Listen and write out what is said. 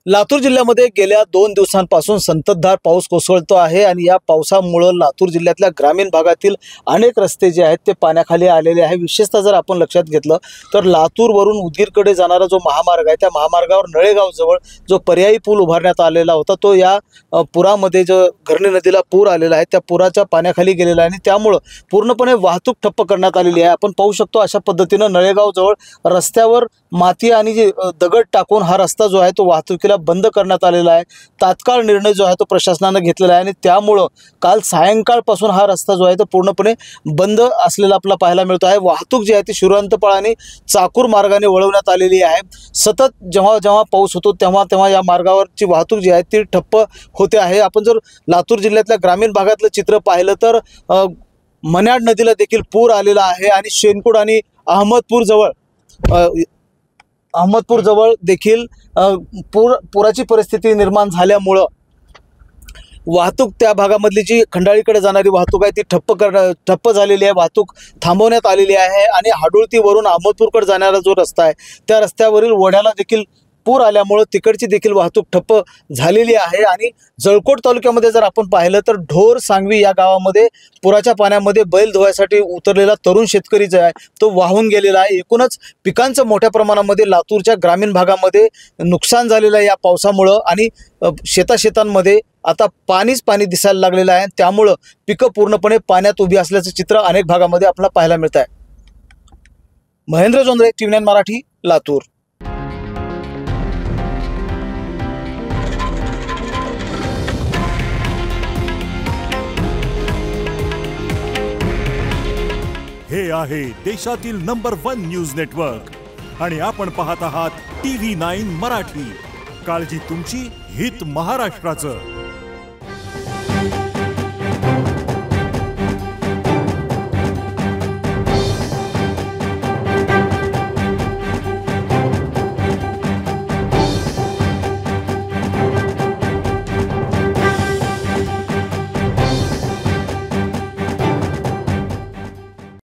लातूर जिल्ह्यामध्ये गेल्या 2 दिवसांपासून संततधार पाऊस कोसळतो आहे आणि या पावसामुळे लातूर जिल्ह्यातल्या ग्रामीण भागातील अनेक रस्ते जे आहेत ते पाण्याखाली आलेले आहे। विशेषतः जर आपण लक्षात घेतलं तर लातूरवरून उदगीरकडे जाणारा जो महामार्ग आहे त्या महामार्गावर नळेगाव जवळ जो पर्यायी पूल उभारण्यात आलेला होता तो या पुरामध्ये जो घरणी नदीला पूर आलेला आहे त्या पुराच्या पाण्याखाली गेलेला आहे आणि त्यामुळे पूर्णपणे वाहतूक ठप्प करण्यात आलेली आहे। आपण पाहू शकतो अशा पद्धतीने नळेगाव जवळ रस्त्यावर माती आणि जे दगड टाकून हा रस्ता जो आहे तो वाहतुकीला बंद करण्यात आलेला आहे। तात्काळ निर्णय जो आहे तो प्रशासनाने घेतलेला आहे आणि त्यामुळे काल सायंकाळपासून हा रस्ता जो आहे तो पूर्णपणे बंद असलेला आपल्याला पाहायला मिळतो आहे। वाहतूक जी आहे ती शिरवंतपाळ आणि चाकूर मार्गाने वळवण्यात आलेली आहे। सतत जेव्हा पाऊस होतो तेव्हा या मार्गावरची वाहतूक जी आहे ती ठप्प होते आहे। आपण जर लातूर जिल्ह्यातल्या ग्रामीण भागातलं चित्र पाहिलं तर मन्याड नदीला देखील पूर आलेला आहे आणि शेनकुड आणि अहमदपूर जवळ देखील पुराची परिस्थिती निर्माण झाल्यामुळे वाहतूक त्या भागामधली जी खंडाळीकडे जाणारी वाहतूक आहे ती ठप्प झालेली आहे। वाहतूक थांबवण्यात आलेली आहे आणि हाडोळतीवरून अहमदपूरकडे जाणारा जो रस्ता आहे त्या रस्त्यावरील ओढ्याला देखील पूर आल्यामुळे तिकडची देखील वाहतूक ठप्प झालेली आहे। आणि जळकोट तालुक्यामध्ये जर आपण पाहिलं तर ढोर सांगवी या गावामध्ये पुराच्या पाण्यामध्ये बैल धुवायसाठी उतरलेला तरुण शेतकरी जो आहे तो वाहून गेलेला आहे। एकूणच पिकांचं मोठ्या प्रमाणामध्ये लातूरच्या ग्रामीण भागामध्ये नुकसान झालेलं आहे या पावसामुळे आणि शेतांमध्ये आता पाणीच पाणी दिसायला लागलेलं आहे। त्यामुळे पिकं पूर्णपणे पाण्यात उभी असल्याचं चित्र अनेक भागामध्ये आपल्याला पाहायला मिळत आहे। महेंद्र जोंधळे, TV9 मराठी, लातूर। हे आहे देशातील नंबर 1 न्यूज नेटवर्क आणि आपण पाहत आहात TV9 मराठी। काळजी तुमची, हित महाराष्ट्राचं।